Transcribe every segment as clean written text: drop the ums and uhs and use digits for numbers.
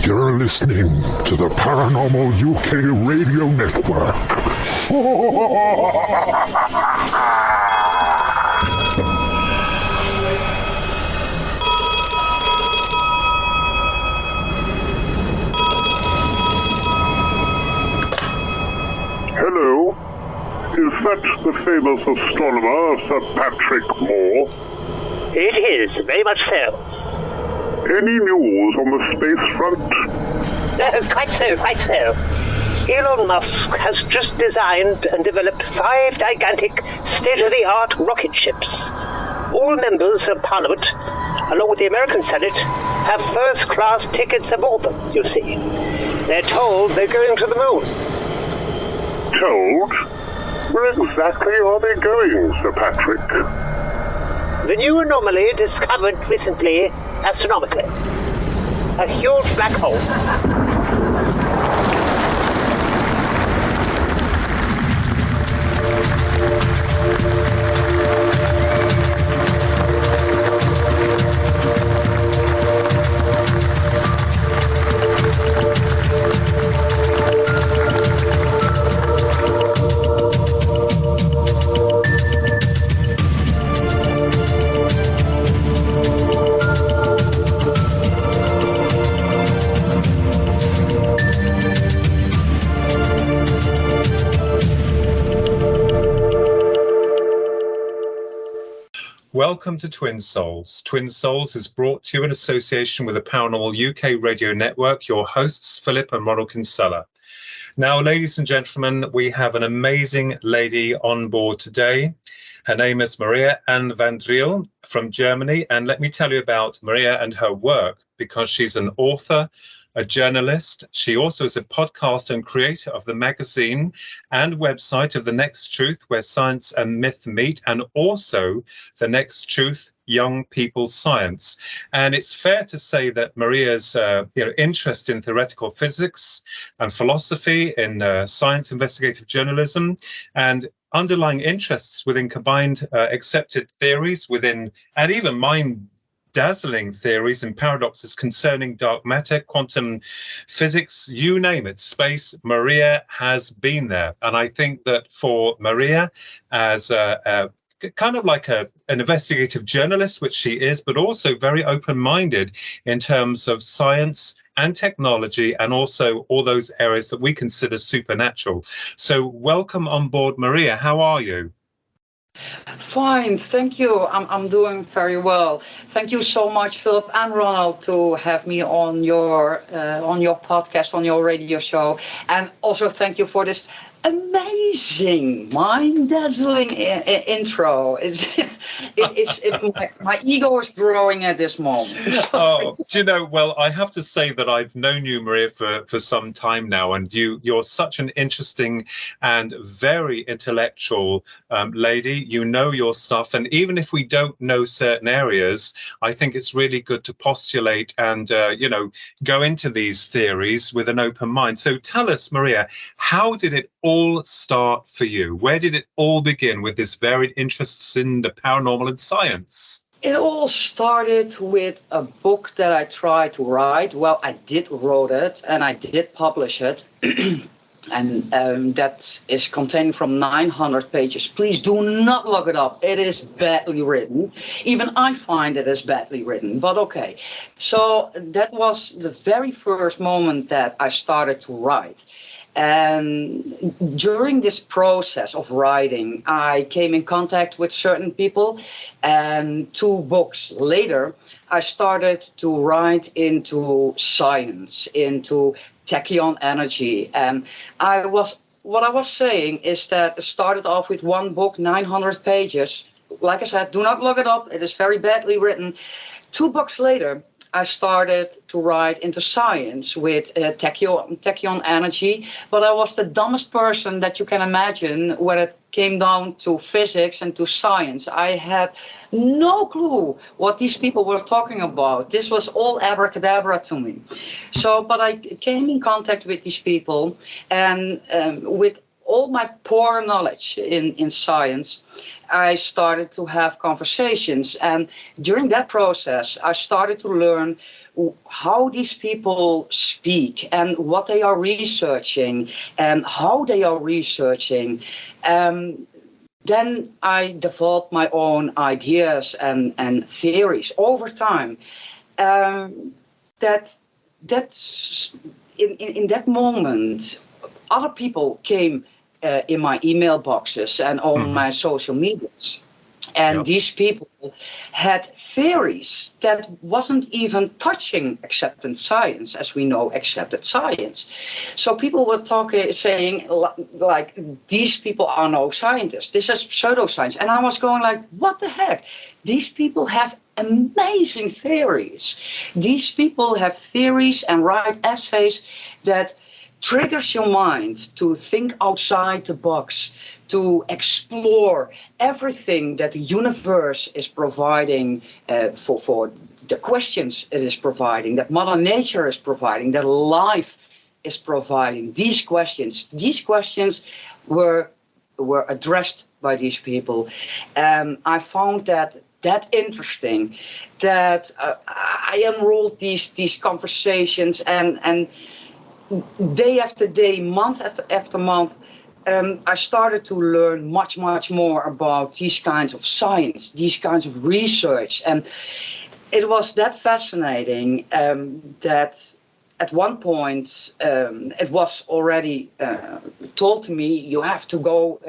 You're listening to the Paranormal UK Radio Network. Hello? Is that the famous astronomer, Sir Patrick Moore? It is, very much so. Any news on the space front? Quite so. Elon Musk has just designed and developed 5 gigantic, state-of-the-art rocket ships. All members of Parliament, along with the American Senate, have first-class tickets aboard them, you see. They're told they're going to the moon. Told? Where exactly are they going, Sir Patrick? The new anomaly discovered recently astronomically. A huge black hole. Welcome to Twin Souls. Twin Souls is brought to you in association with the Paranormal UK Radio Network, your hosts, Philip and Ronald Kinsella. Now, ladies and gentlemen, we have an amazing lady on board today. Her name is Maria Anna Van Driel from Germany. And let me tell you about Maria and her work, because she's an author, a journalist. She also is a podcaster and creator of the magazine and website of The Next Truth, where science and myth meet, and also The Next Truth, Young People's Science. And it's fair to say that Maria's interest in theoretical physics and philosophy, in science investigative journalism, and underlying interests within combined accepted theories within, and even mind-dazzling theories and paradoxes concerning dark matter, quantum physics, you name it, space, Maria has been there. And I think that for Maria, as a kind of like an investigative journalist, which she is, but also very open-minded in terms of science and technology, and also all those areas that we consider supernatural. So welcome on board, Maria. How are you? Fine, thank you. I'm doing very well. Thank you so much, Philip and Ronald, to have me on your podcast, on your radio show, and also thank you for this amazing, mind-dazzling intro. My ego is growing at this moment. Oh, do you know, well, I have to say that I've known you, Maria, for some time now, and you're such an interesting and very intellectual lady. You know your stuff, and even if we don't know certain areas, I think it's really good to postulate and go into these theories with an open mind. So tell us, Maria, how did it all start for you? Where did it all begin with this varied interests in the paranormal and science? It all started with a book that I tried to write. Well, I did wrote it and I did publish it. And that is containing from 900 pages. Please do not look it up. It is badly written. Even I find it is badly written, but okay. So that was the very first moment that I started to write. And during this process of writing, I came in contact with certain people, and 2 books later, I started to write into science, into tachyon energy. And what I was saying is that it started off with 1 book, 900 pages. Like I said, do not look it up. It is very badly written. 2 books later, I started to write into science with tachyon energy, but I was the dumbest person that you can imagine when it came down to physics and to science. I had no clue what these people were talking about. This was all abracadabra to me. But I came in contact with these people, and with all my poor knowledge in science, I started to have conversations. And during that process, I started to learn how these people speak and what they are researching and how they are researching. Then I developed my own ideas and theories over time. That's in that moment, other people came in my email boxes and on my social medias. And these people had theories that wasn't even touching accepted science, as we know accepted science. So people were saying like, these people are no scientists. This is pseudoscience. And I was going like, what the heck? These people have amazing theories. These people have theories and write essays that triggers your mind to think outside the box, to explore everything that the universe is providing for the questions it is providing, that Mother Nature is providing, that life is providing. These questions were addressed by these people. I found that interesting, that I enrolled these conversations and day after day, month after month, I started to learn much more about these kinds of science, these kinds of research. And it was that fascinating that at one point it was already told to me, you have to go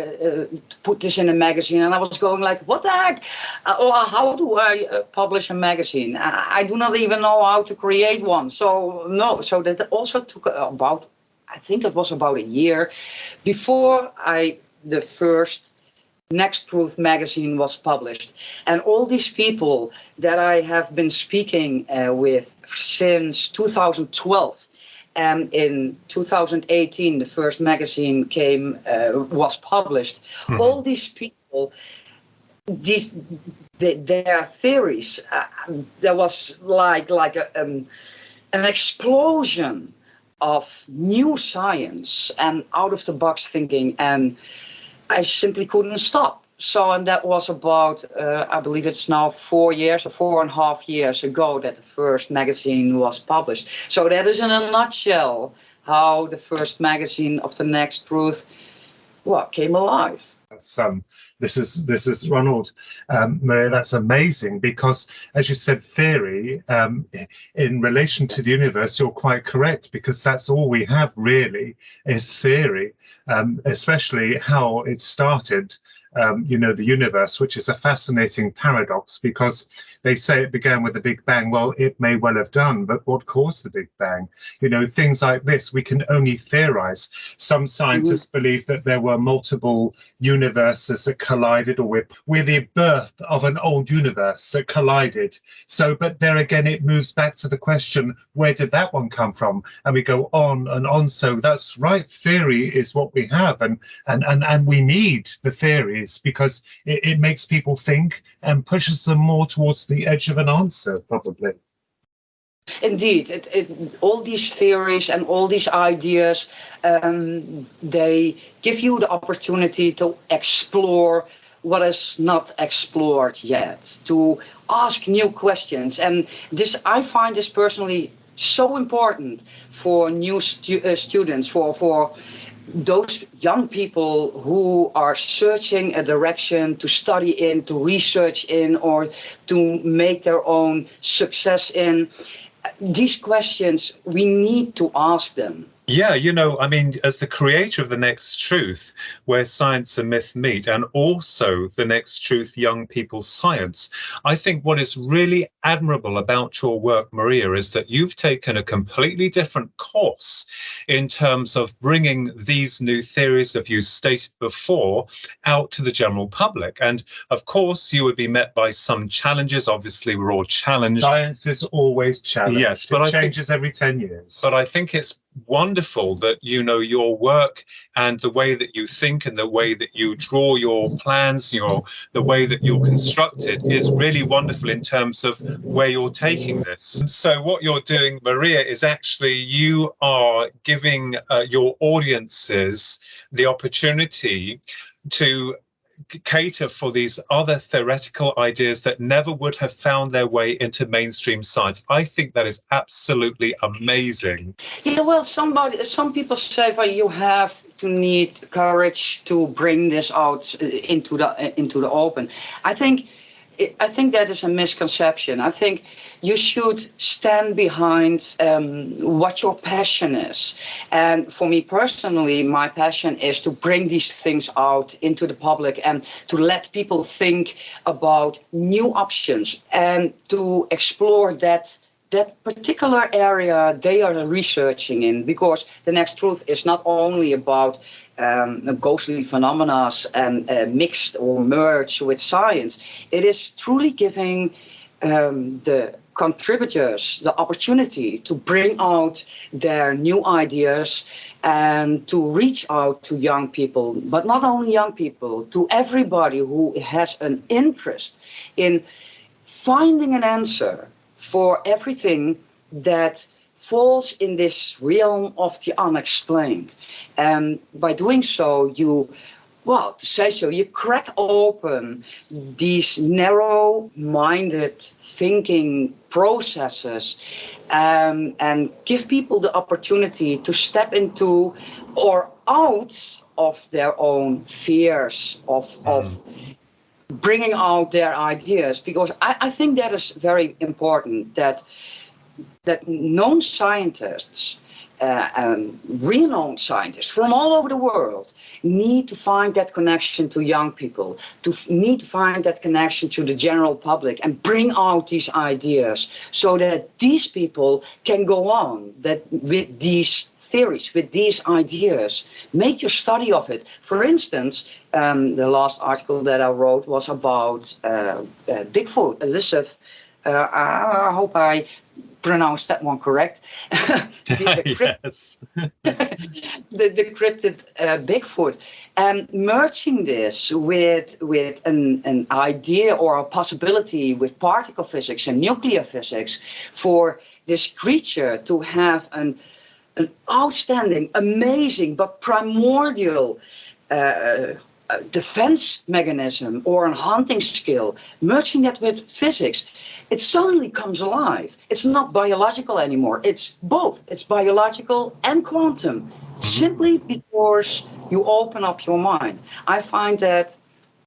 put this in a magazine. And I was going like, what the heck? How do I publish a magazine? I do not even know how to create one. So no, so that also took I think it was about a year before the first Next Truth magazine was published. And all these people that I have been speaking with since 2012, and in 2018 the first magazine was published. All these people, their theories, there was like an explosion of new science and out of the box thinking, and I simply couldn't stop. So, and that was about, I believe it's now 4 years or 4.5 years ago that the first magazine was published. So that is in a nutshell how the first magazine of the Next Truth, came alive. This is Ronald, Maria. That's amazing because, as you said, theory in relation to the universe, you're quite correct, because that's all we have really is theory, especially how it started. The universe, which is a fascinating paradox, because they say it began with the Big Bang. Well, it may well have done, but what caused the Big Bang? Things like this, we can only theorize. Some scientists believe that there were multiple universes that collided, or we're the birth of an old universe that collided. So, but there again, it moves back to the question, where did that one come from? And we go on and on. So that's right. Theory is what we have, and we need the theory, because it makes people think and pushes them more towards the edge of an answer, probably. Indeed, all these theories and all these ideas, they give you the opportunity to explore what is not explored yet, to ask new questions. And this, I find this personally so important for new students, for those young people who are searching a direction to study in, to research in, or to make their own success in. These questions, we need to ask them. Yeah, as the creator of The Next Truth, where science and myth meet, and also The Next Truth Young People's Science, I think what is really admirable about your work, Maria, is that you've taken a completely different course in terms of bringing these new theories that you stated before out to the general public. And of course, you would be met by some challenges. Obviously, we're all challenged. Science is always challenged. Yes, but it changes every 10 years. But I think it's wonderful that, you know, your work and the way that you think and the way that you draw your plans, the way that you're constructed is really wonderful in terms of where you're taking this. So what you're doing, Maria, is actually you are giving your audiences the opportunity to cater for these other theoretical ideas that never would have found their way into mainstream science. I think that is absolutely amazing. Yeah, well, some people say, well, you have to need courage to bring this out into the open. I think that is a misconception. I think you should stand behind what your passion is. And for me personally, my passion is to bring these things out into the public and to let people think about new options and to explore that particular area they are researching in, because the next truth is not only about ghostly phenomena and mixed or merged with science. It is truly giving the contributors the opportunity to bring out their new ideas and to reach out to young people, but not only young people, to everybody who has an interest in finding an answer for everything that falls in this realm of the unexplained. And by doing so, you crack open these narrow-minded thinking processes and give people the opportunity to step into or out of their own fears of bringing out their ideas, because I think that is very important, that known scientists and renowned scientists from all over the world need to find that connection to young people, need to find that connection to the general public and bring out these ideas so that these people can go on with these theories, with these ideas. Make your study of it. For instance, the last article that I wrote was about Bigfoot. Elizabeth, I hope I pronounced that one correct. Yes. the cryptid Bigfoot, and merging this with an idea or a possibility with particle physics and nuclear physics for this creature to have an outstanding, amazing, but primordial defense mechanism or a hunting skill, merging that with physics, it suddenly comes alive. It's not biological anymore. It's both. It's biological and quantum, simply because you open up your mind. I find that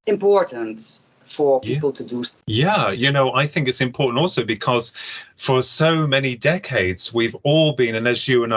important for people to do. Yeah, you know, I think it's important also because for so many decades we've all been, and as you and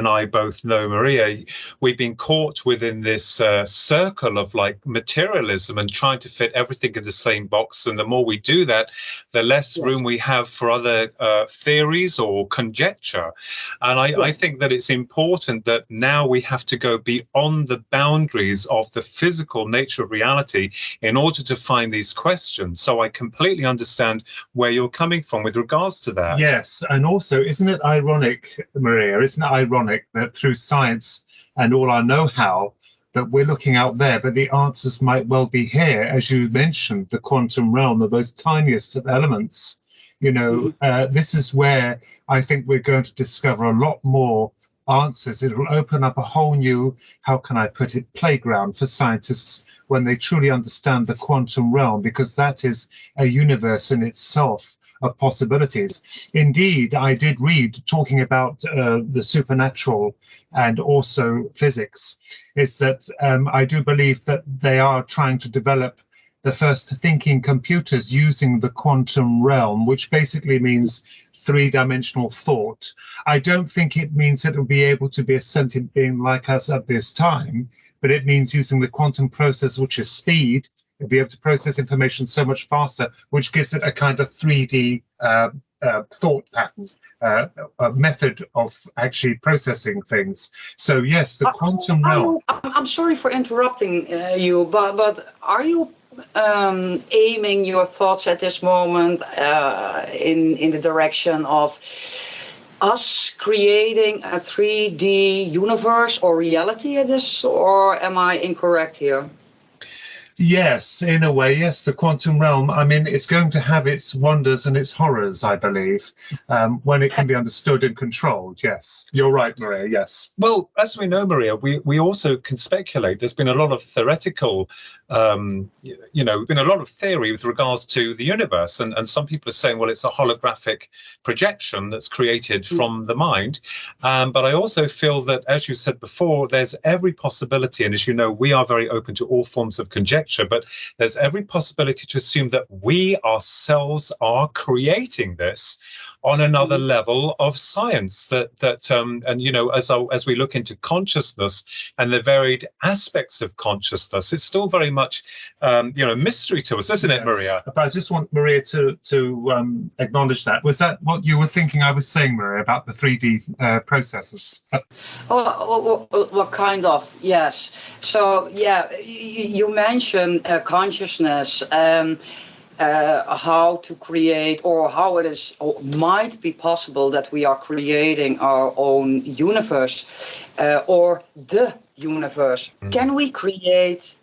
I both know, Maria, we've been caught within this circle of like materialism and trying to fit everything in the same box. And the more we do that, the less room we have for other theories or conjecture. And I think that it's important that now we have to go beyond the boundaries of the physical nature of reality in order to find these questions. So I completely understand where you're coming from with regards to that. Yes, and also, isn't it ironic, Maria, isn't it ironic that through science and all our know-how that we're looking out there, but the answers might well be here, as you mentioned, the quantum realm, the most tiniest of elements. You know, this is where I think we're going to discover a lot more answers. It will open up a whole new, how can I put it, playground for scientists when they truly understand the quantum realm, because that is a universe in itself of possibilities. Indeed, I did read, talking about the supernatural and also physics, is that I do believe that they are trying to develop the first thinking computers using the quantum realm, which basically means three-dimensional thought. I don't think it means it will be able to be a sentient being like us at this time, but it means using the quantum process, which is speed. It'll be able to process information so much faster, which gives it a kind of 3D thought pattern, a method of actually processing things. So yes, the quantum realm. I'm sorry for interrupting you, but are you aiming your thoughts at this moment in the direction of us creating a 3D universe or reality in this, or am I incorrect here? Yes, in a way, yes, the quantum realm. I mean, it's going to have its wonders and its horrors, I believe, when it can be understood and controlled. Yes, you're right, Maria, yes. Well, as we know, Maria, we also can speculate. There's been a lot of theoretical, been a lot of theory with regards to the universe. And some people are saying, well, it's a holographic projection that's created from the mind. But I also feel that, as you said before, there's every possibility. And as you know, we are very open to all forms of conjecture. But there's every possibility to assume that we ourselves are creating this on another level of science. As we look into consciousness and the varied aspects of consciousness, it's still very much mystery to us, isn't it, Maria? But I just want Maria to acknowledge that. Was that what you were thinking I was saying, Maria, about the 3D processes? Well, kind of, yes. So, yeah, you mentioned consciousness, how to create, or how it is, or might be possible that we are creating our own universe, or the universe. Can we create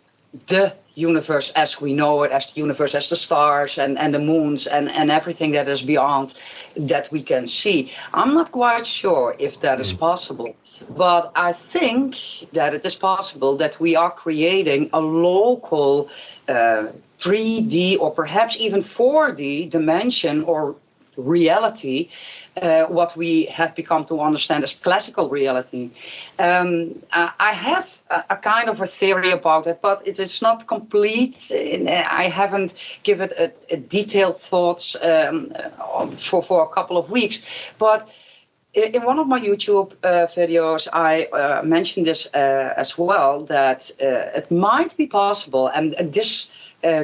the universe as we know it, as the universe, as the stars and the moons and everything that is beyond that we can see? I'm not quite sure if that is possible. But I think that it is possible that we are creating a local 3D or perhaps even 4D dimension or reality, what we have become to understand as classical reality. I have a kind of a theory about it, but it is not complete. I haven't given it a detailed thoughts for a couple of weeks. But in one of my YouTube videos, I mentioned this as well, that it might be possible, and this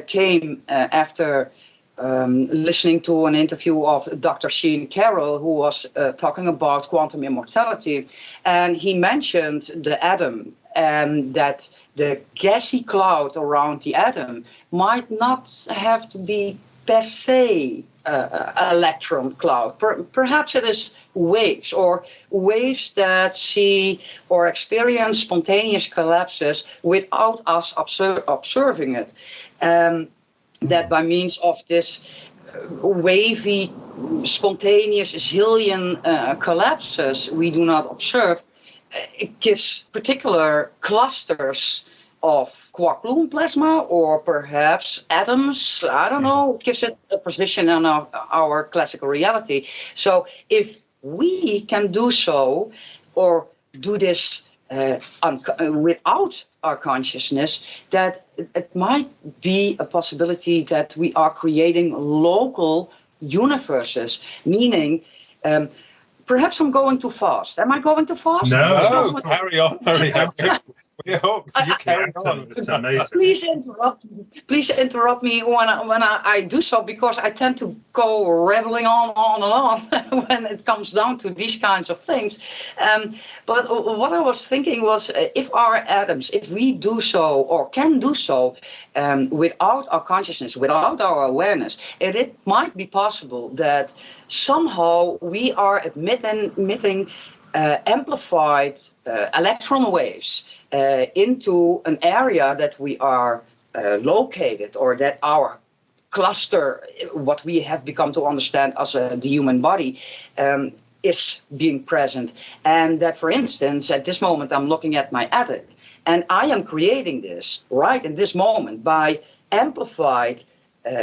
came after listening to an interview of Dr. Sheen Carroll, who was talking about quantum immortality, and he mentioned the atom, and that the gassy cloud around the atom might not have to be per se electron cloud. Perhaps it is waves, or waves that see or experience spontaneous collapses without us observing it. That by means of this wavy, spontaneous zillion collapses we do not observe, it gives particular clusters of quark-gluon plasma, or perhaps atoms, I don't know, gives it a position in our classical reality. So if we can do so, or do this without our consciousness, that it might be a possibility that we are creating local universes, meaning perhaps I'm going too fast. Am I going too fast? No, carry on. We hope you carry on. Please interrupt me when I do so, because I tend to go rambling on and on when it comes down to these kinds of things. But what I was thinking was, if our atoms, if we do so or can do so without our consciousness, without our awareness, it might be possible that somehow we are emitting amplified electron waves into an area that we are located, or that our cluster, what we have become to understand as the human body, is being present. And that, for instance, at this moment, I'm looking at my attic, and I am creating this right in this moment by amplified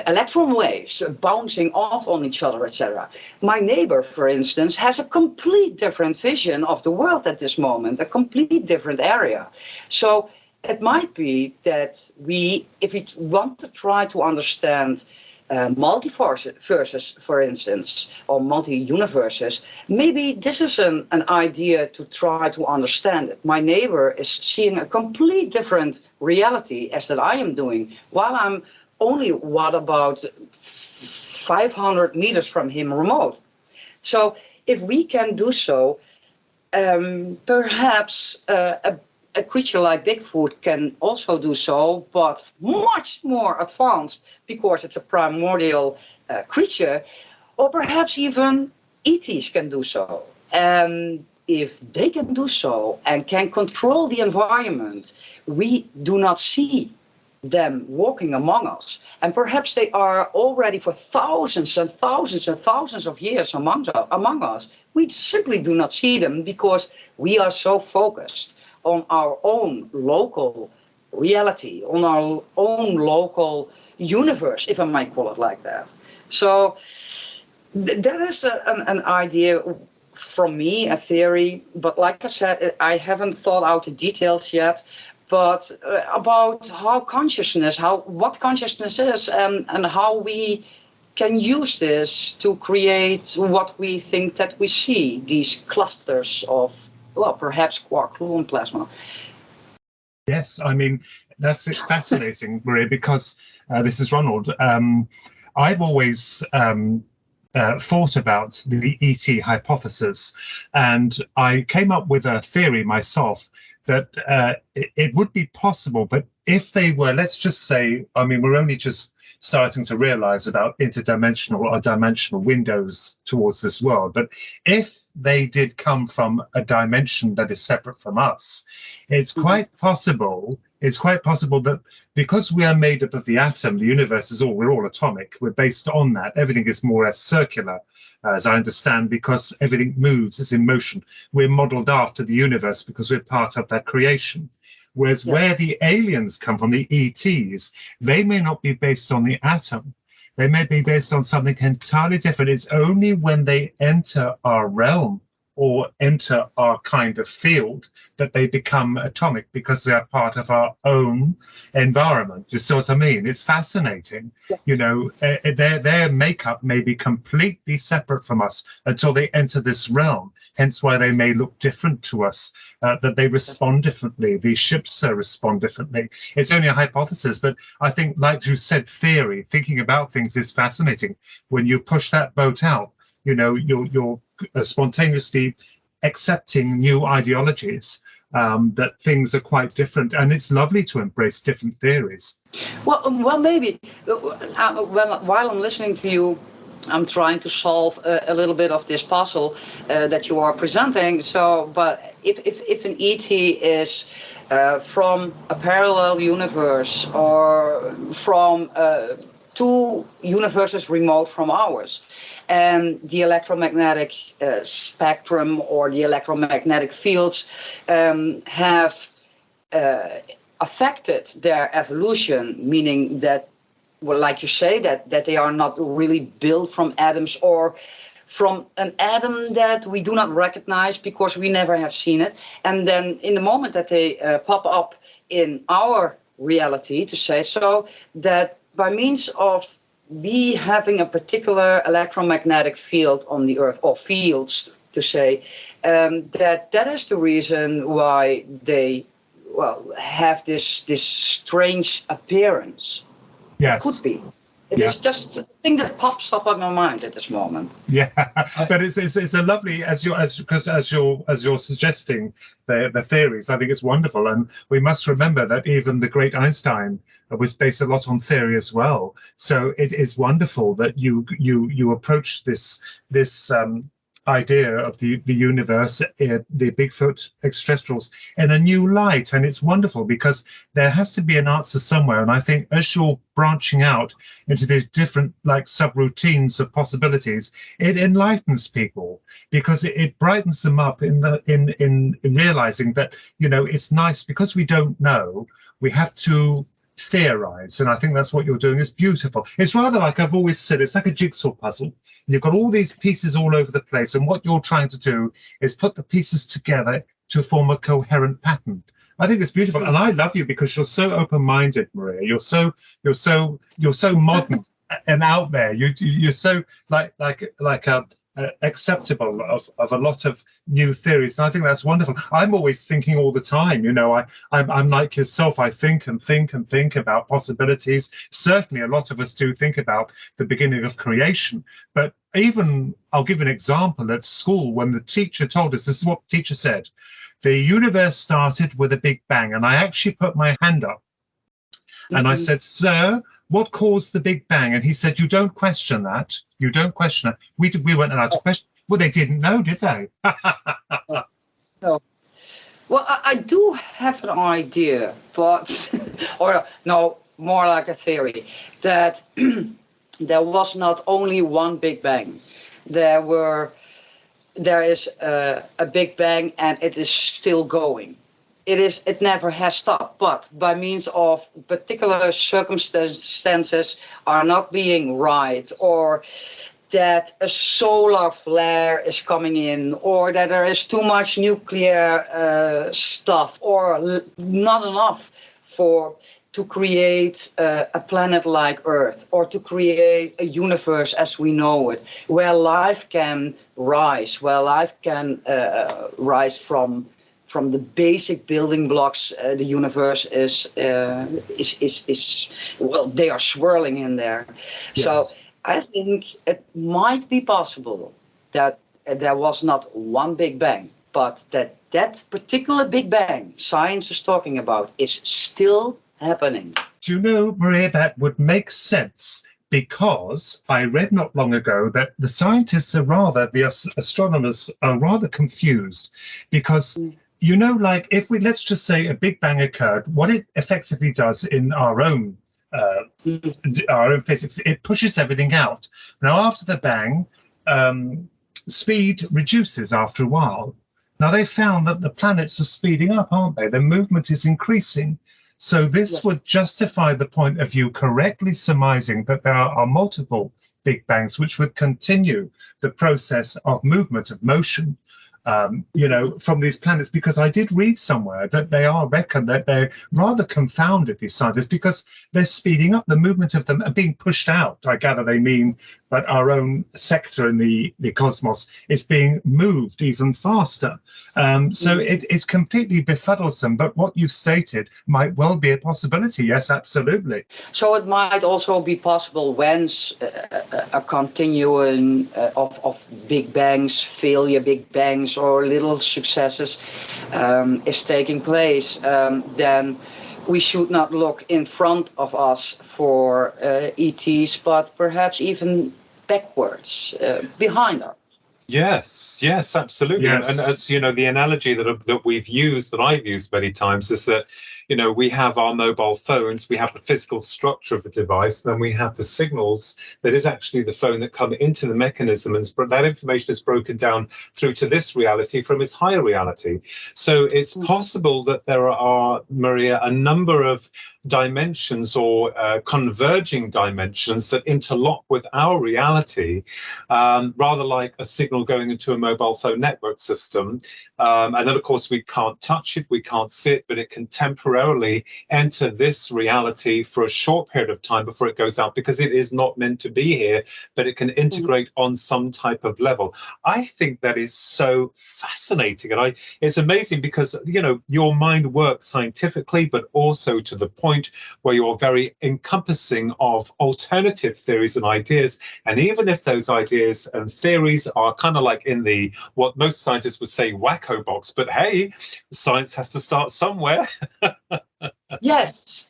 electron waves bouncing off on each other, etc. My neighbor, for instance, has a complete different vision of the world at this moment, a complete different area. So it might be that if we want to try to understand multiverses, for instance, or multi-universes, maybe this is an idea to try to understand it. My neighbor is seeing a complete different reality as that I am doing, while I'm only about 500 meters from him remote. So if we can do so, perhaps a creature like Bigfoot can also do so, but much more advanced, because it's a primordial creature, or perhaps even ETs can do so. And if they can do so and can control the environment, we do not see them walking among us. And perhaps they are already for thousands and thousands and thousands of years among us. We simply do not see them because we are so focused on our own local reality, on our own local universe, if I might call it like that. So that is an idea from me, a theory, but like I said, I haven't thought out the details yet, but about how consciousness, what consciousness is, and how we can use this to create what we think that we see, these clusters of, well, perhaps quark, gluon, plasma. Yes, I mean, that's fascinating, Maria, because this is Ronald. I've always thought about the ET hypothesis, and I came up with a theory myself that it would be possible, but if they were, let's just say, I mean, we're only just starting to realize about interdimensional or dimensional windows towards this world, but if they did come from a dimension that is separate from us, it's quite possible that because we are made up of the atom, the universe is we're all atomic, we're based on that, everything is more or less circular, as I understand, because everything moves, is in motion. We're modeled after the universe because we're part of that creation. Whereas where the aliens come from, the ETs, they may not be based on the atom. They may be based on something entirely different. It's only when they enter our realm or enter our kind of field that they become atomic, because they are part of our own environment. You see what I mean? It's fascinating. You know, their makeup may be completely separate from us until they enter this realm, hence why they may look different to us, that they respond differently. These ships respond differently. It's only a hypothesis, but I think, like you said, theory, thinking about things is fascinating. When you push that boat out, you know, you're spontaneously accepting new ideologies, that things are quite different, and it's lovely to embrace different theories. Well, maybe while I'm listening to you, I'm trying to solve a little bit of this puzzle that you are presenting. So, but if an ET is from a parallel universe or from two universes remote from ours, and the electromagnetic spectrum or the electromagnetic fields have affected their evolution, meaning that, well, like you say, that they are not really built from atoms or from an atom that we do not recognize because we never have seen it. And then in the moment that they pop up in our reality, to say so, that by means of we having a particular electromagnetic field on the Earth, or fields, to say, that is the reason why they, well, have this strange appearance. Yes. It could be. It is just a thing that pops up in my mind at this moment. Yeah, but it's a lovely, as you're suggesting the theories. I think it's wonderful, and we must remember that even the great Einstein was based a lot on theory as well. So it is wonderful that you approach this idea of the universe, the Bigfoot extraterrestrials, in a new light, and it's wonderful because there has to be an answer somewhere. And I think as you're branching out into these different like subroutines of possibilities, it enlightens people because it brightens them up in realizing that, you know, it's nice because we don't know, we have to theorize, and I think that's what you're doing is beautiful. It's rather like I've always said, it's like a jigsaw puzzle. You've got all these pieces all over the place, and what you're trying to do is put the pieces together to form a coherent pattern. I think it's beautiful, and I love you because you're so open-minded, Maria. You're so modern and out there. You're so like acceptable of a lot of new theories, and I think that's wonderful. I'm always thinking all the time, you know, I'm like yourself. I think about possibilities. Certainly a lot of us do think about the beginning of creation, but even I'll give an example at school when the teacher told us, this is what the teacher said: the universe started with a big bang. And I actually put my hand up and I said, sir, what caused the Big Bang? And he said, you don't question that. You don't question it. We weren't allowed to question. Well, they didn't know, did they? No. Well, I do have an idea, but, or no, more like a theory, that there was not only one Big Bang. There is a Big Bang, and it is still going. It never has stopped, but by means of particular circumstances are not being right, or that a solar flare is coming in, or that there is too much nuclear stuff, or not enough to create a planet like Earth, or to create a universe as we know it, where life can rise, from the basic building blocks. The universe is well, they are swirling in there. Yes. So I think it might be possible that there was not one Big Bang, but that particular Big Bang science is talking about is still happening. Do you know, Maria, that would make sense, because I read not long ago that the scientists the astronomers are rather confused, because you know, like let's just say a Big Bang occurred, what it effectively does in our own physics, it pushes everything out. Now, after the bang, speed reduces after a while. Now, they found that the planets are speeding up, aren't they? The movement is increasing. So this would justify the point of view correctly surmising that there are multiple Big Bangs, which would continue the process of movement, of motion, from these planets, because I did read somewhere that they reckon that they're rather confounded, these scientists, because they're speeding up. The movement of them are being pushed out. I gather they mean that our own sector in the cosmos is being moved even faster. So it completely befuddles them. But what you've stated might well be a possibility. Yes, absolutely. So it might also be possible when a continuum of Big Bangs, failure Big Bangs, or little successes is taking place, then we should not look in front of us for ETs, but perhaps even backwards, behind us. Yes, absolutely. Yes. And as you know, the analogy that we've used, that I've used many times, is that, we have our mobile phones, we have the physical structure of the device, then we have the signals that is actually the phone that come into the mechanism, and that information is broken down through to this reality from its higher reality. So it's possible that there are, Maria, a number of dimensions or converging dimensions that interlock with our reality, rather like a signal going into a mobile phone network system. And then, of course, we can't touch it, we can't see it, but it can temporarily enter this reality for a short period of time before it goes out, because it is not meant to be here, but it can integrate on some type of level. I think that is so fascinating, and it's amazing because, your mind works scientifically, but also to the point where you're very encompassing of alternative theories and ideas. And even if those ideas and theories are kind of like in the, what most scientists would say, wacko box, but hey, science has to start somewhere. Yes,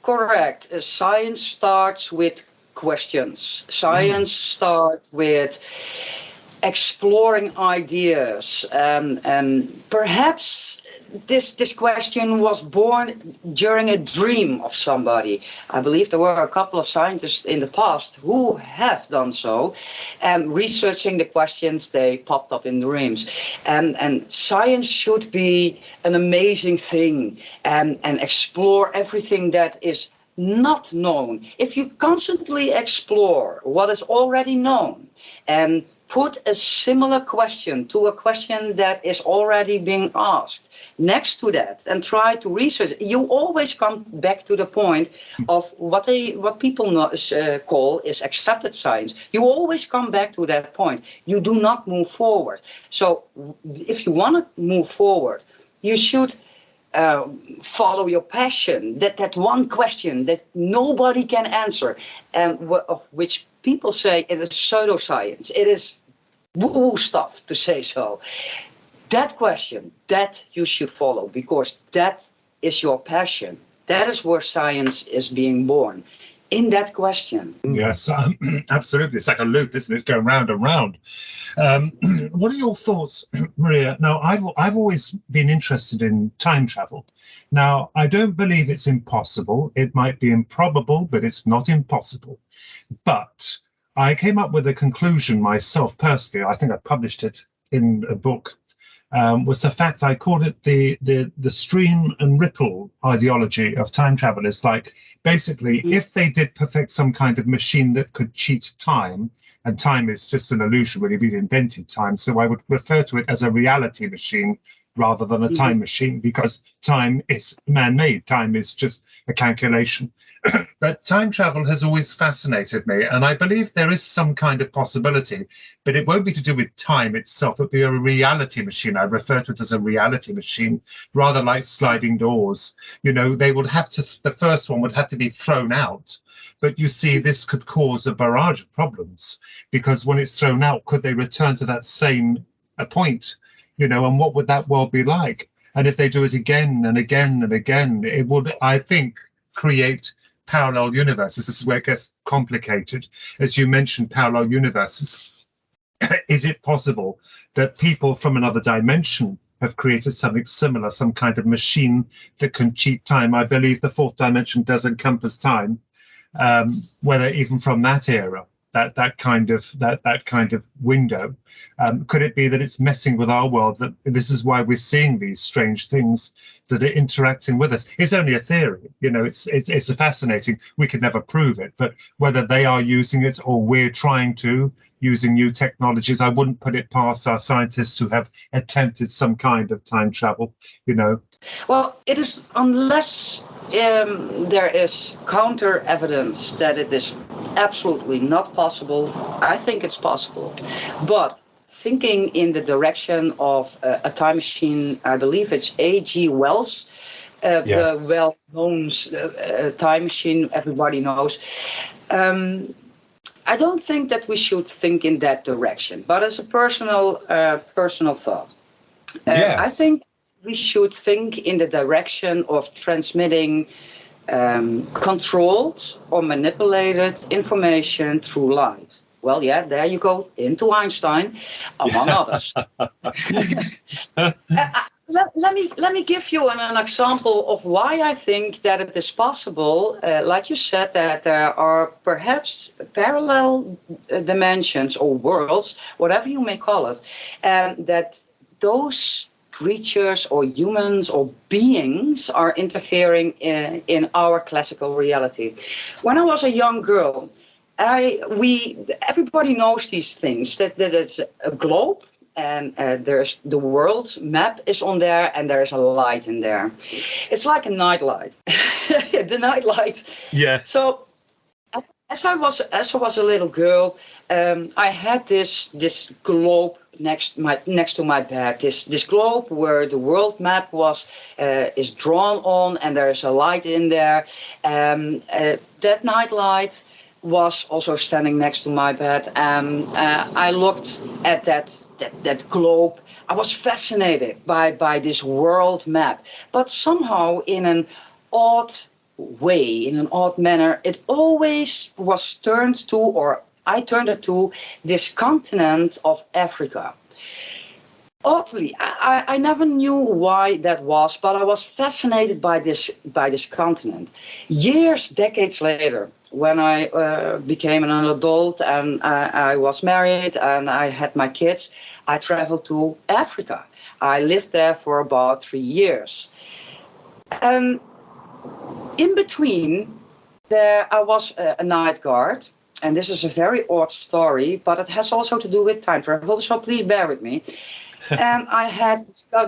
correct. Science starts with questions. Science starts with exploring ideas, and perhaps this question was born during a dream of somebody. I believe there were a couple of scientists in the past who have done so, and researching the questions, they popped up in dreams. And science should be an amazing thing, and explore everything that is not known. If you constantly explore what is already known and put a similar question to a question that is already being asked next to that and try to research, you always come back to the point of what people call is accepted science. You always come back to that point. You do not move forward. So if you want to move forward, you should follow your passion, that one question that nobody can answer, and of which people say it is pseudoscience. It is woo-woo stuff, to say so. That question, that you should follow, because that is your passion. That is where science is being born. in that question. Yes, absolutely. It's like a loop, isn't it? It's going round and round. What are your thoughts, Maria? Now, I've always been interested in time travel. Now, I don't believe it's impossible. It might be improbable, but it's not impossible. But I came up with a conclusion myself personally. I think I published it in a book. Was the fact I called it the stream and ripple ideology of time travel. It's like basically if they did perfect some kind of machine that could cheat time, and time is just an illusion, really, we've invented time. So I would refer to it as a reality machine rather than a time machine, because time is man-made. Time is just a calculation. But time travel has always fascinated me, and I believe there is some kind of possibility, but it won't be to do with time itself. It'll be a reality machine. I refer to it as a reality machine, rather like sliding doors. You know, they would have to, the first one would have to be thrown out. But you see, this could cause a barrage of problems, because when it's thrown out, could they return to that same point? You know, and what would that world be like? And if they do it again and again and again, it would, I think, create parallel universes. This is where it gets complicated. As you mentioned, parallel universes. Is it possible that people from another dimension have created something similar, some kind of machine that can cheat time? I believe the fourth dimension does encompass time, whether even from that era. That kind of window. Could it be that it's messing with our world, that this is why we're seeing these strange things that are interacting with us? It's only a theory, you know, it's fascinating. We could never prove it, but whether they are using it or we're trying to, using new technologies, I wouldn't put it past our scientists who have attempted some kind of time travel, you know. Well, it is, unless there is counter evidence that it is absolutely not possible, I think it's possible. But thinking in the direction of a time machine, I believe it's A.G. Wells, Yes. the well-known time machine everybody knows. I don't think that we should think in that direction, but as a personal thought, Yes. I think we should think in the direction of transmitting controlled or manipulated information through light. Well, yeah, there you go, into Einstein, among others. Let me give you an example of why I think that it is possible. Like you said, that there are perhaps parallel dimensions or worlds, whatever you may call it, that those creatures or humans or beings are interfering in our classical reality. When I was a young girl, everybody knows these things, that it's a globe, and there's the world map is on there, and there's a light in there. It's like a night light, the night light. Yeah. So as I was a little girl, I had this globe next to my bed. This globe where the world map is drawn on, and there's a light in there. That night light was also standing next to my bed, and I looked at that globe. I was fascinated by this world map, but somehow in an odd way, in an odd manner, it always was turned to, or I turned it to, this continent of Africa. Oddly, I never knew why that was, but I was fascinated by this continent. Decades later, when I became an adult and I was married and I had my kids, I traveled to Africa. I lived there for about 3 years. And in between, I was a night guard. And this is a very odd story, but it has also to do with time travel, so please bear with me. And I had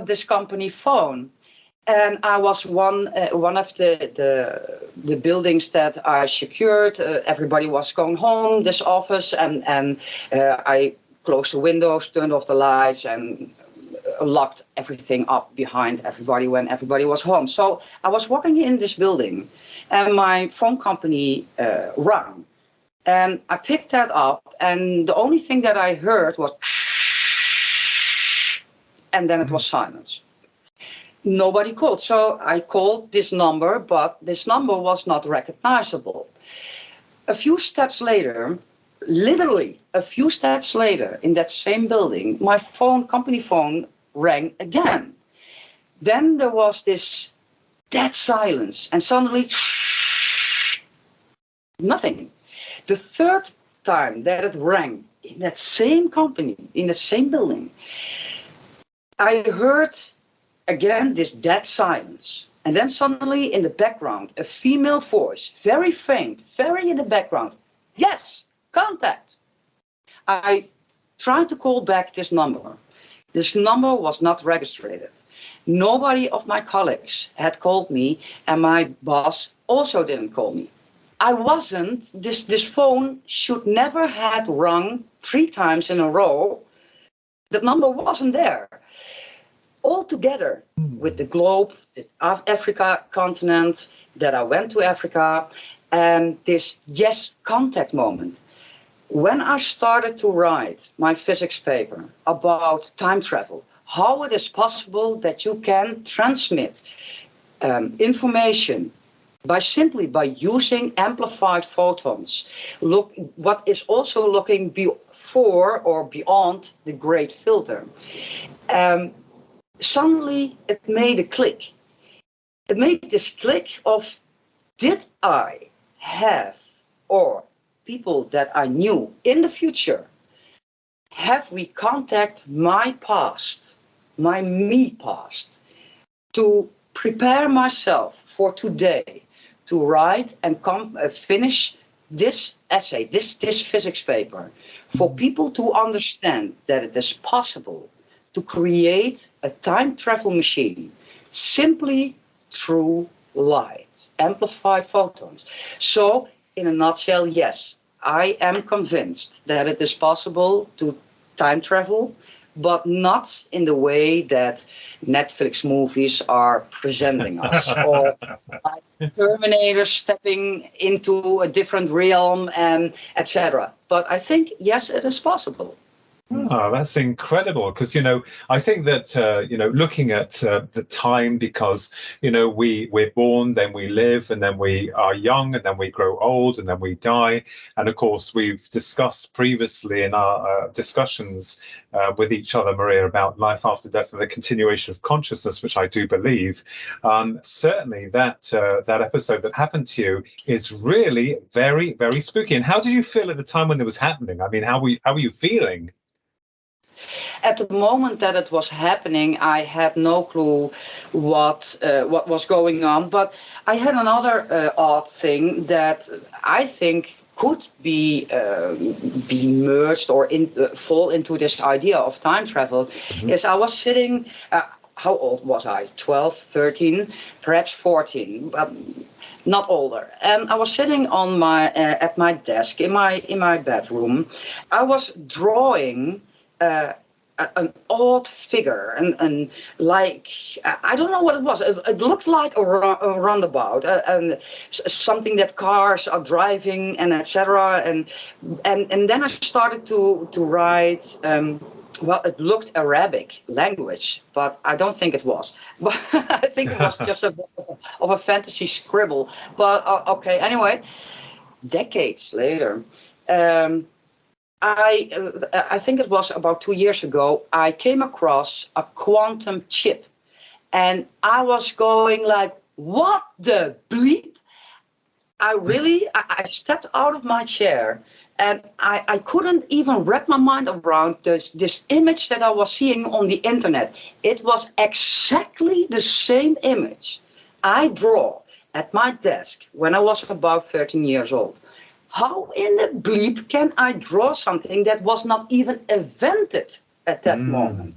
this company phone, and I was one of the buildings that I secured. Everybody was going home, this office, and I closed the windows, turned off the lights, and locked everything up behind everybody when everybody was home. So I was walking in this building, and my phone company rang. And I picked that up, and the only thing that I heard was, and then it was silence. Nobody called. So I called this number, but this number was not recognizable. a few steps later, literally a few steps later, in that same building, my company phone rang again. Then there was this dead silence, and suddenly, nothing. The third time that it rang in that same company, in the same building, I heard again this dead silence. And then suddenly in the background, a female voice, very faint, very in the background. Yes, contact. I tried to call back this number. This number was not registered. Nobody of my colleagues had called me, and my boss also didn't call me. I wasn't, this phone should never had rung 3 times in a row. That number wasn't there. All together with the globe, the Africa continent, that I went to Africa, and this yes contact moment. When I started to write my physics paper about time travel, how it is possible that you can transmit information by using amplified photons. Look, what is also looking before or beyond the great filter. Suddenly it made a click. It made this click of, did I have, or people that I knew in the future, have we contact my past, my me past, to prepare myself for today, to write and finish this essay, this physics paper, for people to understand that it is possible to create a time travel machine simply through light, amplified photons. So, in a nutshell, yes, I am convinced that it is possible to time travel, but not in the way that Netflix movies are presenting us, or like Terminator stepping into a different realm, and etc. But I think, yes, it is possible. Oh, that's incredible. Because, I think that, looking at the time, because, we're born, then we live, and then we are young, and then we grow old, and then we die. And of course, we've discussed previously in our discussions with each other, Maria, about life after death and the continuation of consciousness, which I do believe. Certainly that episode that happened to you is really very, very spooky. And how did you feel at the time when it was happening? I mean, how were you feeling? At the moment that it was happening, I had no clue what was going on. But I had another odd thing that I think could be merged or fall into this idea of time travel. Mm-hmm. Is I was sitting. How old was I? 12, 13, perhaps 14. Not older. And I was sitting on at my desk in my bedroom. I was drawing an odd figure, and like, I don't know what it was. It looked like a roundabout, and something that cars are driving, and etc. And then I started to write. Well, it looked Arabic language, but I don't think it was. But I think it was just of a fantasy scribble. But okay, anyway, decades later. I think it was about 2 years ago, I came across a quantum chip, and I was going like, what the bleep? I stepped out of my chair, and I couldn't even wrap my mind around this image that I was seeing on the internet. It was exactly the same image I draw at my desk when I was about 13 years old. How in the bleep can I draw something that was not even invented at that moment?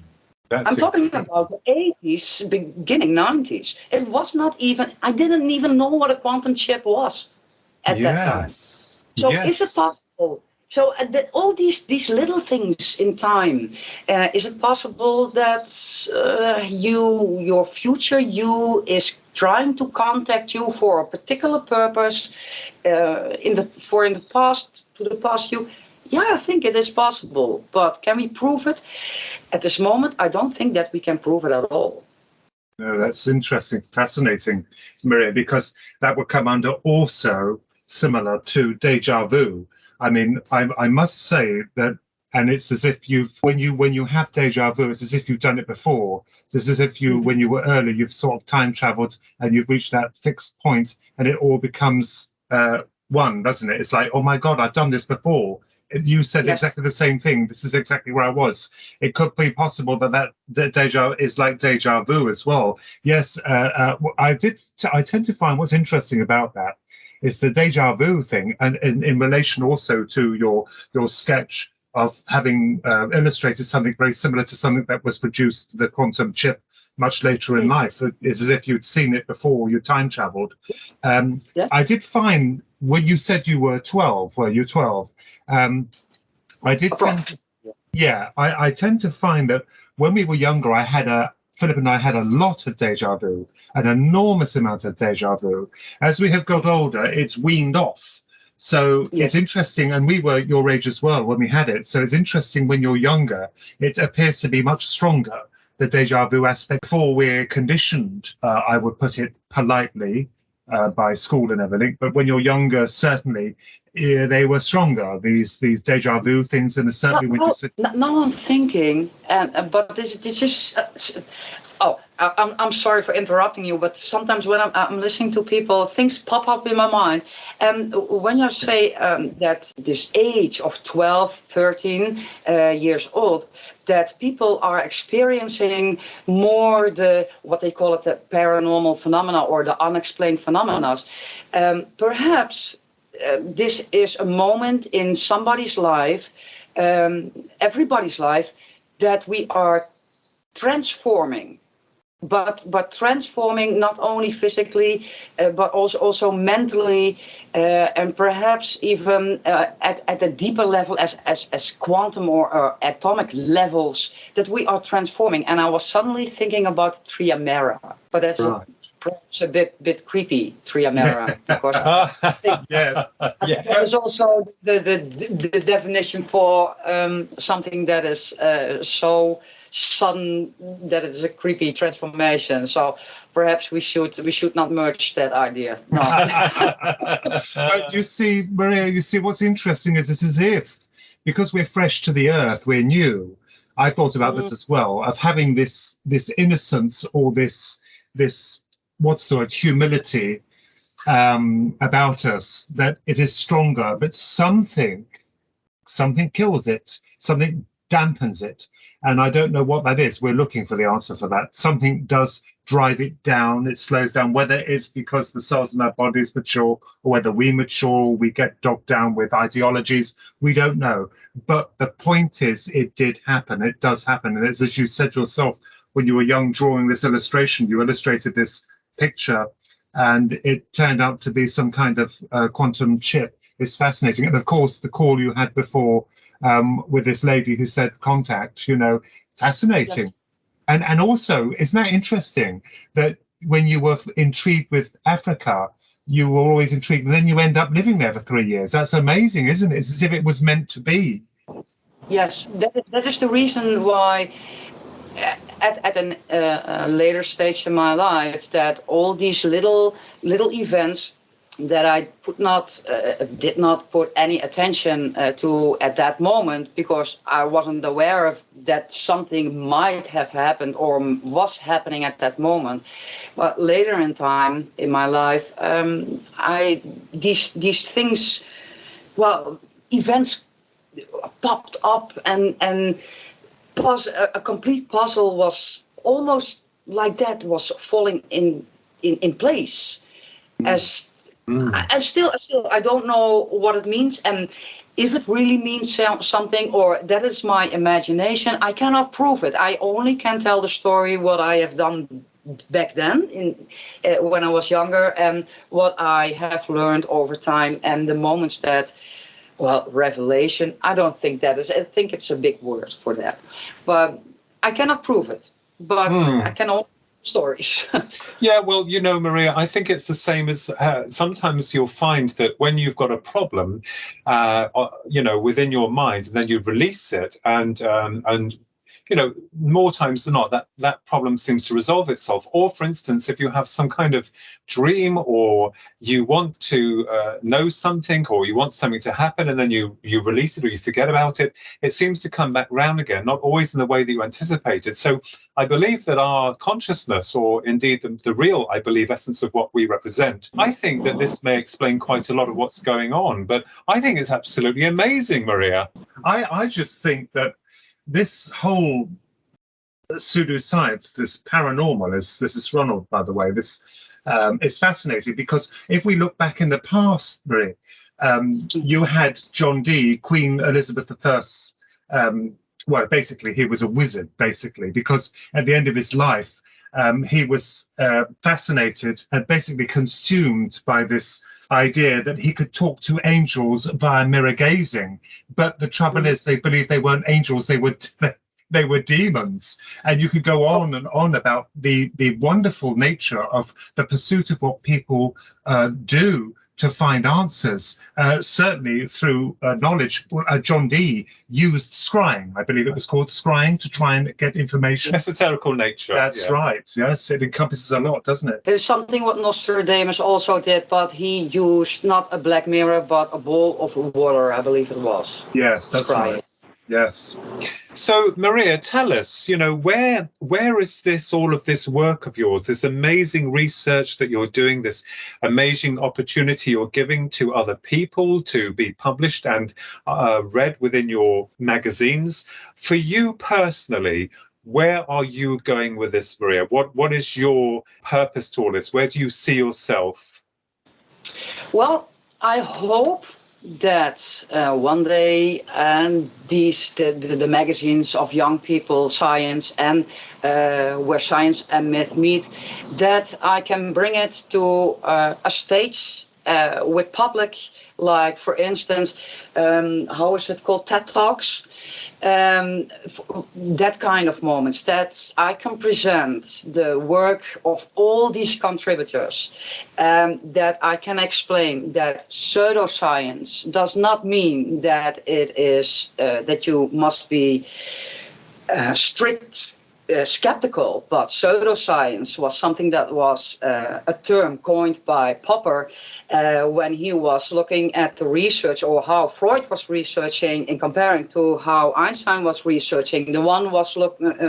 I'm talking about the 80s, beginning 90s. It was not even, I didn't even know what a quantum chip was at that time. So is it possible? So all these little things in time, is it possible that your future you is trying to contact you for a particular purpose, in the past, to the past you? Yeah, I think it is possible, but can we prove it? At this moment, I don't think that we can prove it at all. No, that's interesting, fascinating, Maria, because that would come under also similar to deja vu. I mean, I must say that, and it's as if when you have deja vu, it's as if you've done it before. It's as if when you were early, you've sort of time traveled and you've reached that fixed point, and it all becomes one, doesn't it? It's like, oh my God, I've done this before. You said exactly the same thing. This is exactly where I was. It could be possible that deja is like deja vu as well. Yes, I tend to find what's interesting about that is the deja vu thing, and in relation also to your sketch of having illustrated something very similar to something that was produced, the quantum chip, much later in life. It's as if you'd seen it before, you time traveled. I did find, when you said you were 12, were you 12? I did I tend to find that when we were younger, Philip and I had a lot of deja vu, an enormous amount of deja vu. As we have got older, it's weaned off. So it's interesting, and we were your age as well when we had it. So it's interesting when you're younger, it appears to be much stronger, the deja vu aspect. Before we're conditioned, I would put it politely, by school and everything. But when you're younger, certainly they were stronger, these deja vu things. And certainly when you sit... Now I'm thinking, but this is... I'm sorry for interrupting you, but sometimes when I'm listening to people, things pop up in my mind. And when you say that this age of 12, 13 years old, that people are experiencing more what they call it, the paranormal phenomena or the unexplained phenomena, perhaps this is a moment in somebody's life, everybody's life, that we are transforming. But transforming not only physically, but also mentally, and perhaps even at a deeper level as quantum or atomic levels, that we are transforming. And I was suddenly thinking about Triamera, but that's perhaps a bit creepy, Triamera, because that is also the definition for something that is so sudden that it's a creepy transformation. So perhaps we should not merge that idea. No. But you see, Maria, what's interesting is it's as if, because we're fresh to the earth, we're new. I thought about this as well, of having this innocence or this what's the word, humility about us, that it is stronger, but something kills it, something dampens it. And I don't know what that is. We're looking for the answer for that. Something does drive it down. It slows down, whether it's because the cells in our bodies mature or whether we mature, we get dogged down with ideologies. We don't know. But the point is, it did happen. It does happen. And it's, as you said yourself, when you were young drawing this illustration, you illustrated this picture and it turned out to be some kind of quantum chip. It's fascinating. And of course, the call you had before with this lady who said contact, fascinating. Yes. And also, isn't that interesting that when you were intrigued with Africa, you were always intrigued, and then you end up living there for 3 years? That's amazing, isn't it? It's as if it was meant to be. Yes, that is the reason why at a later stage in my life, that all these little events that I did not put any attention to at that moment, because I wasn't aware of that something might have happened or was happening at that moment. But later in time in my life, these things, events popped up, and a complete puzzle was almost like that, was falling in place. And still, I don't know what it means, and if it really means something, or that is my imagination. I cannot prove it. I only can tell the story what I have done back then, when I was younger, and what I have learned over time, and the moments that, revelation. I don't think that is. I think it's a big word for that, but I cannot prove it. But I can also. Stories. Yeah, well, Maria, I think it's the same as sometimes you'll find that when you've got a problem, within your mind, and then you release it, and more times than not, that problem seems to resolve itself. Or, for instance, if you have some kind of dream, or you want to know something, or you want something to happen, and then you release it or you forget about it, it seems to come back round again, not always in the way that you anticipated. So I believe that our consciousness, or indeed the real, I believe, essence of what we represent, I think that this may explain quite a lot of what's going on. But I think it's absolutely amazing, Maria. I just think that this whole pseudoscience, this paranormal, this is Ronald, by the way, this is fascinating, because if we look back in the past, Marie, you had John Dee, Queen Elizabeth I's, well, basically he was a wizard, basically, because at the end of his life, he was fascinated and basically consumed by this idea that he could talk to angels via mirror gazing. But the trouble is, they believed they weren't angels, they were demons. And you could go on and on about the wonderful nature of the pursuit of what people do to find answers, certainly through knowledge. John Dee used scrying, I believe it was called scrying, to try and get information. Esoterical nature. That's right. Yes, it encompasses a lot, doesn't it? It's something what Nostradamus also did, but he used not a black mirror, but a bowl of water, I believe it was. Yes, that's Scrying. right. Yes. So, Maria, tell us, where is all of this work of yours, this amazing research that you're doing, this amazing opportunity you're giving to other people to be published and read within your magazines? For you personally, where are you going with this, Maria? What is your purpose to all this? Where do you see yourself? Well, I hope that one day, and the magazines of young people, science, and where science and myth meet, that I can bring it to a stage with public, like, for instance, how is it called, TED Talks, that kind of moments, that I can present the work of all these contributors, that I can explain that pseudoscience does not mean that it is that you must be strict skeptical, but pseudoscience was something that was a term coined by Popper when he was looking at the research, or how Freud was researching in comparing to how Einstein was researching. The one was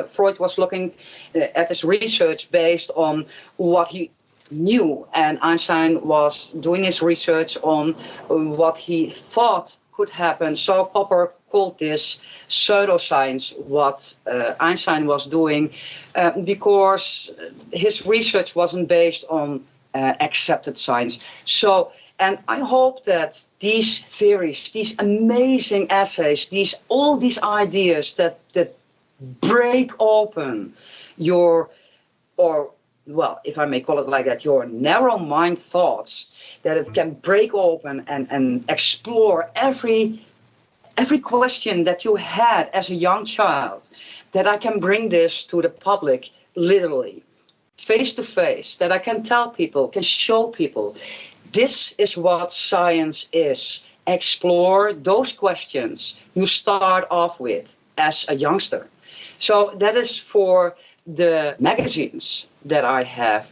Freud was looking at his research based on what he knew, and Einstein was doing his research on what he thought could happen. So Popper called this pseudoscience, what Einstein was doing, because his research wasn't based on accepted science. So, and I hope that these theories, these amazing essays, all these ideas that break open your, or, well, if I may call it like that, your narrow mind thoughts, that it can break open and explore every question that you had as a young child, that I can bring this to the public, literally, face to face, that I can tell people, can show people, this is what science is. Explore those questions you start off with as a youngster. So that is for the magazines that I have.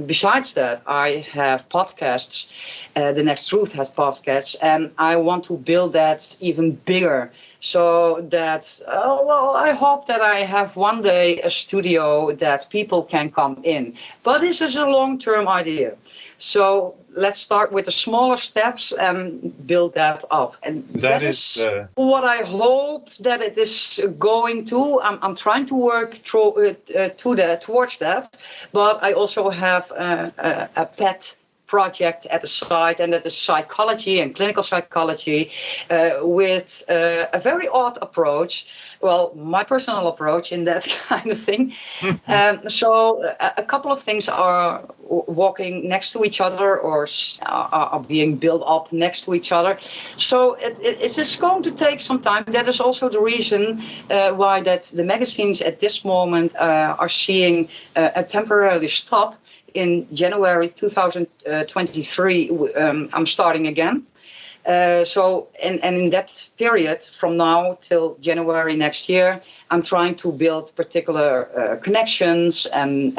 Besides that, I have podcasts. The Next Truth has podcasts, and I want to build that even bigger, so that, I hope that I have one day a studio that people can come in. But this is a long-term idea. So let's start with the smaller steps and build that up. And that is what I hope that it is going to. I'm trying to work towards that. But I also have a pet project at the side, and that is psychology and clinical psychology, with a very odd approach. Well, my personal approach in that kind of thing. So a couple of things are walking next to each other, or are being built up next to each other. So it's just going to take some time. That is also the reason why that the magazines at this moment are seeing a temporary stop. In January 2023, I'm starting again. So in that period, from now till January next year, I'm trying to build particular connections and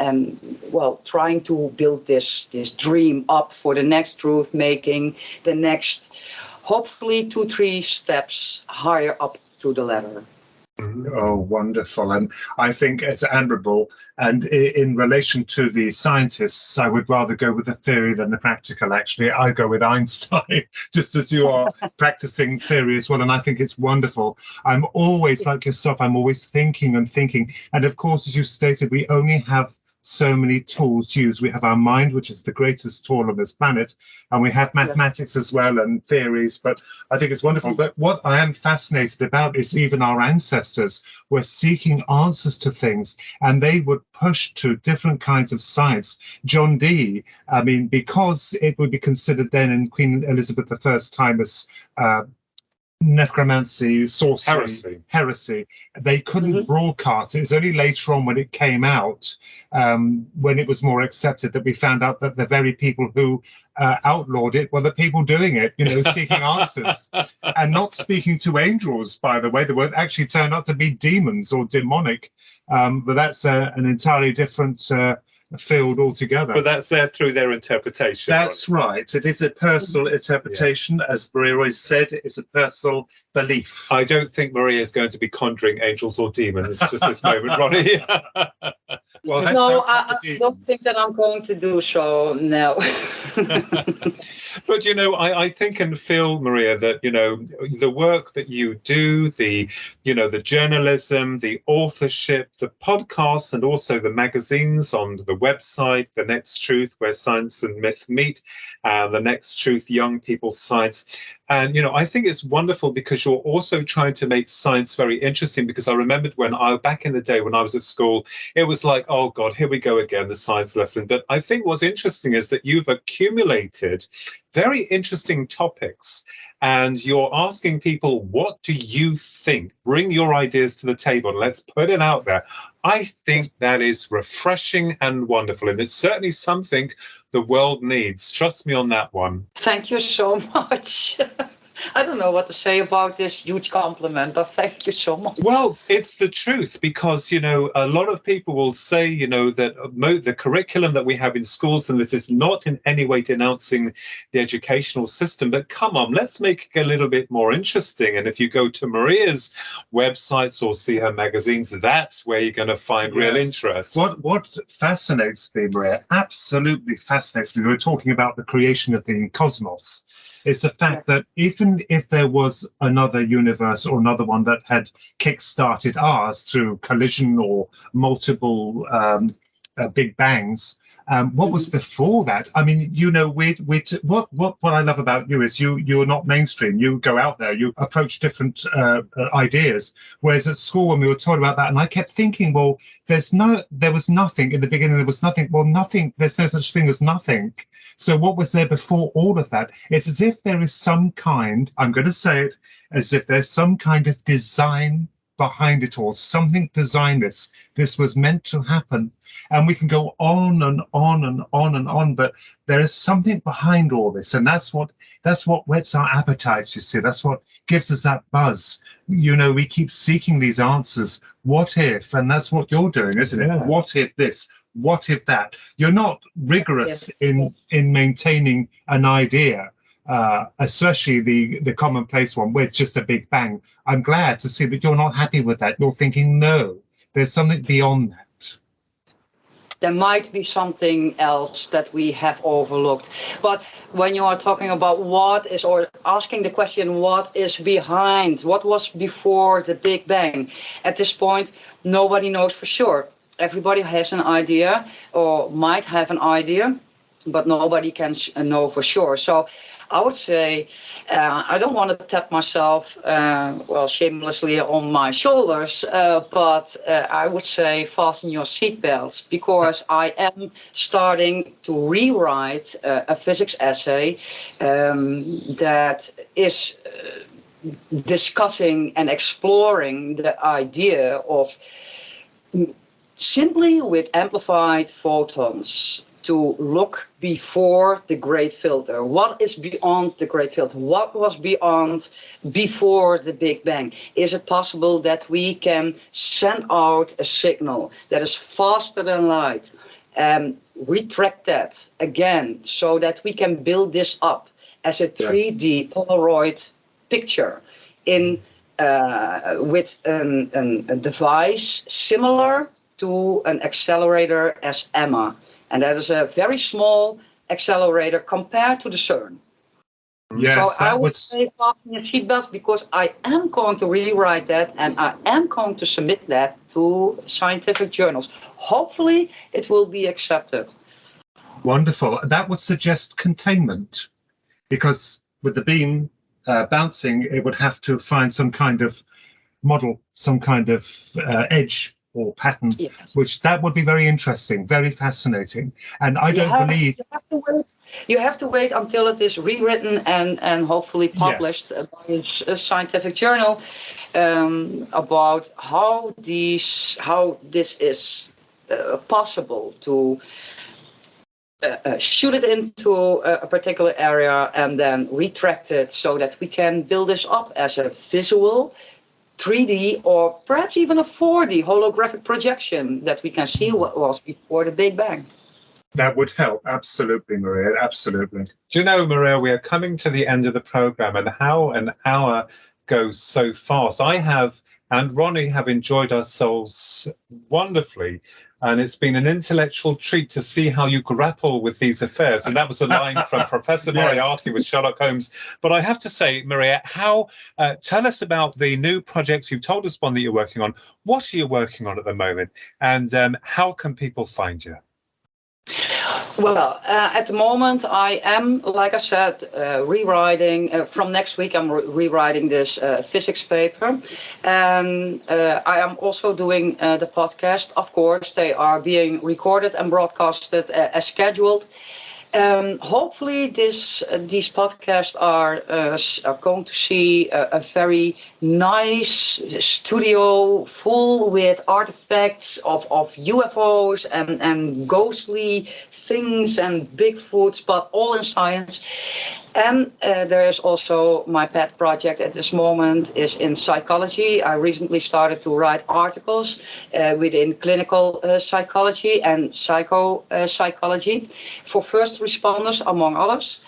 trying to build this dream up for the next truth, making the next, hopefully 2-3 steps higher up to the ladder. Oh, wonderful. And I think it's admirable. And in relation to the scientists, I would rather go with the theory than the practical, actually. I go with Einstein, just as you are practicing theory as well. And I think it's wonderful. I'm always, like yourself, I'm always thinking and thinking. And of course, as you stated, we only have so many tools to use. We have our mind, which is the greatest tool on this planet, and we have mathematics as well and theories, but I think it's wonderful. But what I am fascinated about is even our ancestors were seeking answers to things, and they would push to different kinds of science. John Dee, I mean, because it would be considered then in Queen Elizabeth I's time as necromancy, sorcery, heresy. They couldn't broadcast. It was only later on when it came out, when it was more accepted, that we found out that the very people who outlawed it were the people doing it, you know, seeking answers and not speaking to angels, by the way. They were actually turned out to be demons or demonic. But that's an entirely different field altogether. But that's there through their interpretation. That's right. It is a personal interpretation. As Maria always said, it's a personal belief. I don't think Maria is going to be conjuring angels or demons just this moment, Ronnie. Well, no, I don't think that I'm going to do so, no. But, you know, I think and feel, Maria, that, you know, the work that you do, the journalism, the authorship, the podcasts, and also the magazines on the website, The Next Truth, where science and myth meet, The Next Truth, Young People's Science. And, you know, I think it's wonderful because you're also trying to make science very interesting, because I remembered back in the day when I was at school, it was like, oh, God, here we go again, the science lesson. But I think what's interesting is that you've accumulated very interesting topics and you're asking people, what do you think? Bring your ideas to the table. Let's put it out there. I think that is refreshing and wonderful. And it's certainly something the world needs. Trust me on that one. Thank you so much. I don't know what to say about this huge compliment, but thank you so much. Well, it's the truth, because, you know, a lot of people will say, you know, that the curriculum that we have in schools, and this is not in any way denouncing the educational system, but come on, let's make it a little bit more interesting. And if you go to Maria's websites or see her magazines, that's where you're going to find real interest. What fascinates me, Maria, absolutely fascinates me, we were talking about the creation of the cosmos, is the fact that even if there was another universe or another one that had kick-started ours through collision or multiple big bangs, what was before that? I mean, you know, what I love about you is you're not mainstream. You go out there, you approach different ideas. Whereas at school, when we were taught about that, and I kept thinking, well, there was nothing in the beginning. There was nothing. Well, nothing. There's no such thing as nothing. So what was there before all of that? It's as if there is some kind, I'm going to say it, as if there's some kind of design behind it all. Something designed this. This was meant to happen. And we can go on and on and on and on, but there is something behind all this. And that's what whets our appetites, you see. That's what gives us that buzz. You know, we keep seeking these answers. What if? And that's what you're doing, isn't it? What if this? What if that? You're not rigorous in maintaining an idea, especially the commonplace one where it's just a big bang. I'm glad to see that you're not happy with that. You're thinking, no, there's something beyond that. There might be something else that we have overlooked. But when you are talking about what is, or asking the question, what is behind, what was before the Big Bang? At this point, nobody knows for sure. Everybody has an idea or might have an idea, but nobody can know for sure. So I would say I don't want to tap myself, shamelessly on my shoulders, but I would say fasten your seatbelts, because I am starting to rewrite a physics essay that is discussing and exploring the idea of simply with amplified photons to look before the Great Filter. What is beyond the Great Filter? What was beyond before the Big Bang? Is it possible that we can send out a signal that is faster than light and retract that again so that we can build this up as a 3D Polaroid picture in with a device similar to an accelerator as EMMA. And that is a very small accelerator compared to the CERN. Yes, so I would say fasten your seatbelts, because I am going to rewrite that and I am going to submit that to scientific journals. Hopefully it will be accepted. Wonderful. That would suggest containment, because with the beam bouncing, it would have to find some kind of model, some kind of edge or pattern, which that would be very interesting, very fascinating. And I don't believe you have to wait until it is rewritten and hopefully published by a scientific journal about how this is possible to shoot it into a particular area and then retract it so that we can build this up as a visual 3D or perhaps even a 4D holographic projection that we can see what was before the Big Bang. That would help. Absolutely, Maria. Absolutely. Do you know, Maria, we are coming to the end of the program, and how an hour goes so fast. I have, and Ronnie have enjoyed ourselves wonderfully. And it's been an intellectual treat to see how you grapple with these affairs. And that was a line from Professor Moriarty with Sherlock Holmes. But I have to say, Maria, tell us about the new projects. You've told us one that you're working on. What are you working on at the moment? And how can people find you? Well, at the moment, I am, like I said, rewriting. From next week, I'm rewriting this physics paper. And I am also doing the podcast. Of course, they are being recorded and broadcasted as scheduled. Hopefully, these podcasts are going to see a very nice studio full with artifacts of UFOs and ghostly things and Bigfoots, but all in science. And there is also my pet project at this moment is in psychology. I recently started to write articles within clinical psychology and psychology for first responders, among others.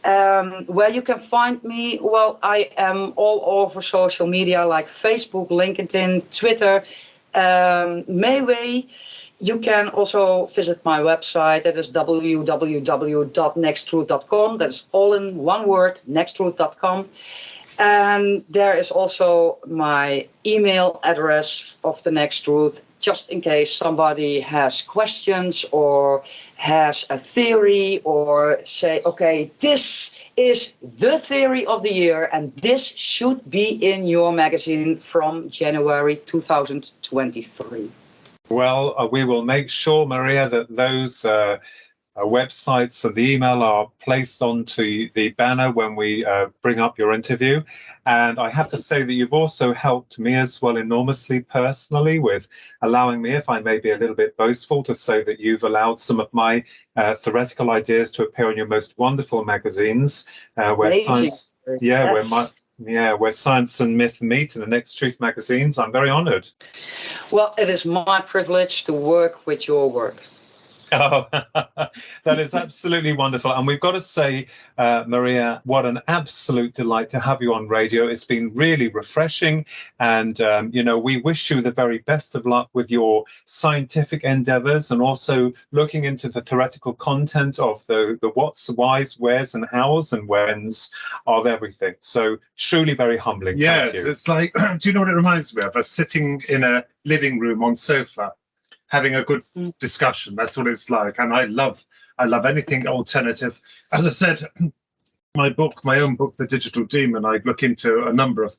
Where you can find me, well, I am all over social media like Facebook, LinkedIn, Twitter, Mayway. You can also visit my website. That is www.nexttruth.com. That is all in one word, nexttruth.com. And there is also my email address of the Next Truth, just in case somebody has questions or has a theory or say, okay, this is the theory of the year and this should be in your magazine from January 2023. Well, we will make sure, Maria, that those websites and the email are placed onto the banner when we bring up your interview. And I have to say that you've also helped me as well enormously personally with allowing me, if I may be a little bit boastful, to say that you've allowed some of my theoretical ideas to appear in your most wonderful magazines where science, where science and myth meet in the Next Truth magazines. I'm very honored. Well, it is my privilege to work with your work. Oh, that is absolutely wonderful. And we've got to say, Maria, what an absolute delight to have you on radio. It's been really refreshing. And, we wish you the very best of luck with your scientific endeavors and also looking into the theoretical content of the what's, whys, wheres and hows and whens of everything. So truly very humbling. Yes, Thank you. it's like, do you know what it reminds me of? Us sitting in a living room on sofa, having a good discussion. That's what it's like. And I love anything alternative. As I said, my own book, The Digital Demon, I look into a number of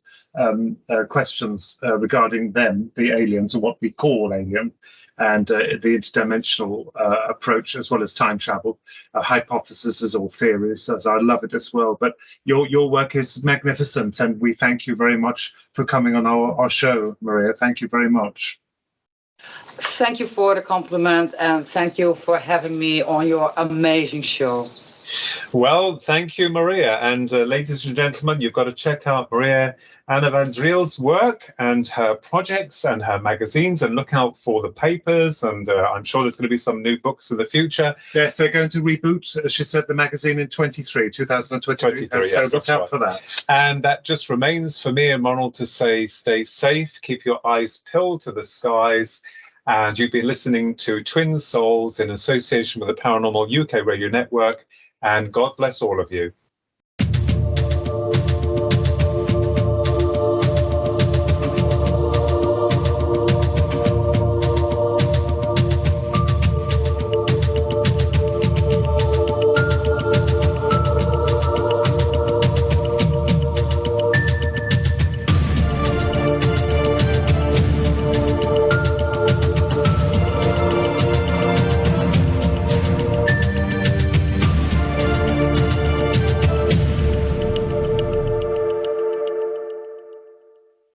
questions regarding them, the aliens, or what we call alien, and the interdimensional approach, as well as time travel, hypotheses or theories, as I love it as well. But your work is magnificent, and we thank you very much for coming on our show, Maria. Thank you very much. Thank you for the compliment, and thank you for having me on your amazing show. Well, thank you, Maria. And ladies and gentlemen, you've got to check out Maria Anna Van Driel's work and her projects and her magazines, and look out for the papers. And I'm sure there's going to be some new books in the future. Yes, they're going to reboot, as she said, the magazine in 2023. So yes, look out for that. And that just remains for me and Ronald to say, stay safe, keep your eyes peeled to the skies. And you've been listening to Twin Souls in association with the Paranormal UK Radio Network. And God bless all of you.